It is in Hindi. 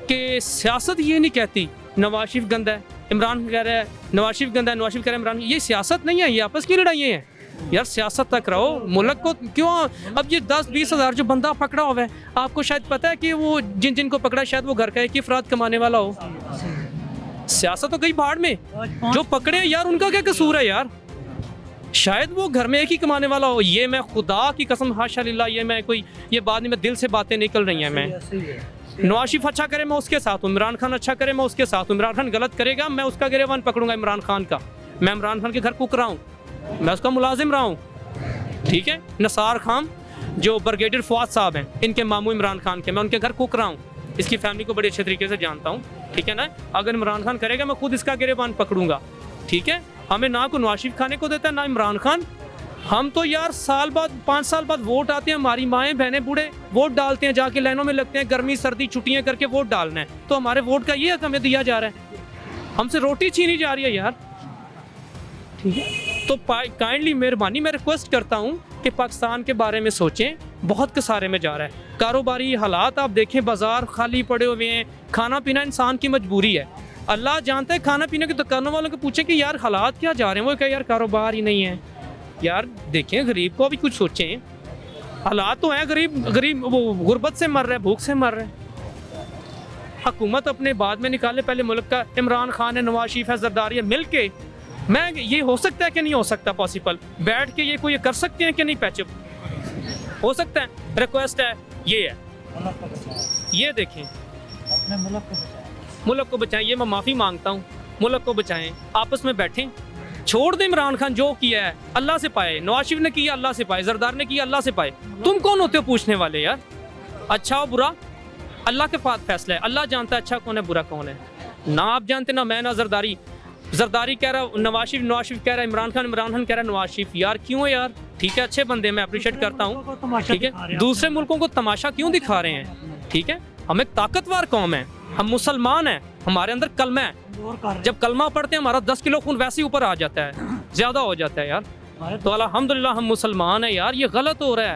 कि सियासत ये नहीं कहती नवाज शरीफ गंदा है, इमरान कह रहा है नवाज शरीफ गंदा है, नवाज शरीफ कह रहा है इमरान। ये सियासत नहीं है, ये आपस की लड़ाइयाँ हैं यार। सियासत तक रहो, मुल्क को क्यों अब ये 10-20 हज़ार जो बंदा पकड़ा हुआ है, आपको शायद पता है कि वो जिनको पकड़ा शायद वो घर का एक ही अफराद कमाने वाला हो। सियासत तो गई भाड़ में, जो पकड़े हैं यार उनका क्या कसूर है यार, शायद वो घर में एक ही कमाने वाला हो। ये मैं खुदा की कसम हाशा लिल्लाह, ये मैं कोई ये बाद में दिल से बातें निकल रही हैं। मैं नवाज शरीफ अच्छा करे मैं उसके साथ हूँ, इमरान खान अच्छा करे मैं उसके साथ हूँ, इमरान खान गलत करेगा मैं उसका गिरेबान पकड़ूंगा इमरान खान का। मैं इमरान खान के घर कुक रहा हूँ, मैं उसका मुलाजिम रहा हूँ, ठीक है। नसार खान जो ब्रिगेडियर फवाद साहब हैं, इनके मामू इमरान खान के, मैं उनके घर कुक रहा हूँ, इसकी फैमिली को बड़ी अच्छे तरीके से जानता हूँ, ठीक है ना। अगर इमरान खान करेगा मैं खुद इसका गिरेबान पकड़ूंगा, ठीक है। हमें ना को नवाज शरीफ खाने को देता है ना इमरान खान। हम तो यार साल बाद 5 साल बाद वोट आते हैं, हमारी माएँ बहनें बूढ़े वोट डालते हैं, जाके लाइनों में लगते हैं, गर्मी सर्दी छुट्टियाँ करके वोट डालना है। तो हमारे वोट का ये हक हमें दिया जा रहा है, हमसे रोटी छीनी जा रही है यार, ठीक है। तो काइंडली मेहरबानी मैं रिक्वेस्ट करता हूँ कि पाकिस्तान के बारे में सोचें, बहुत कसारे में जा रहा है। कारोबारी हालात आप देखें, बाजार खाली पड़े हुए हैं, खाना पीना इंसान की मजबूरी है। अल्लाह जानता है, खाना पीने की दुकानों वालों को पूछे कि यार हालात क्या जा रहे हैं, वो क्या यार कारोबार ही नहीं है। यार देखें, गरीब को भी कुछ सोचें, हालात तो हैं, गरीब वो गुर्बत से मर रहा है, भूख से मर रहा है। हुकूमत अपने बाद में निकाले, पहले मुल्क का इमरान खान है, नवाज शरीफ है, जरदारी है, मिल के मैं ये हो सकता है कि नहीं हो सकता पॉसिबल, बैठ के ये कोई कर सकते हैं कि नहीं, पैचअप हो सकता है। रिक्वेस्ट है ये है, ये देखें अपने मुल्क को बचाएं, ये मैं माफ़ी मांगता हूँ, मुल्क को बचाएं, आपस में बैठें, छोड़ दें। इमरान खान जो किया है अल्लाह से पाए, नवाज शरीफ ने किया अल्लाह से पाए, जरदार ने किया अल्लाह से पाए। तुम कौन होते हो पूछने वाले यार? अच्छा और बुरा अल्लाह के पास फैसला है, अल्लाह जानता है अच्छा कौन है बुरा कौन है। ना आप जानते ना मैं ना जरदारी। जरदारी कह रहा नवाज शरीफ कह रहा है इमरान खान कह रहा है नवाज शरीफ। यार क्यों यार, ठीक है अच्छे बंदे, मैं अप्रिशिएट करता हूँ, ठीक है। दूसरे मुल्कों को तमाशा क्यों दिखा रहे हैं, ठीक है। हम एक ताकतवर कौम है, हम मुसलमान हैं, हमारे अंदर कलमा है। जब कलमा पढ़ते हैं हमारा 10 किलो खून वैसे ही ऊपर आ जाता है, ज़्यादा हो जाता है यार। तो अल्हम्दुलिल्लाह हम मुसलमान हैं यार, ये गलत हो रहा है।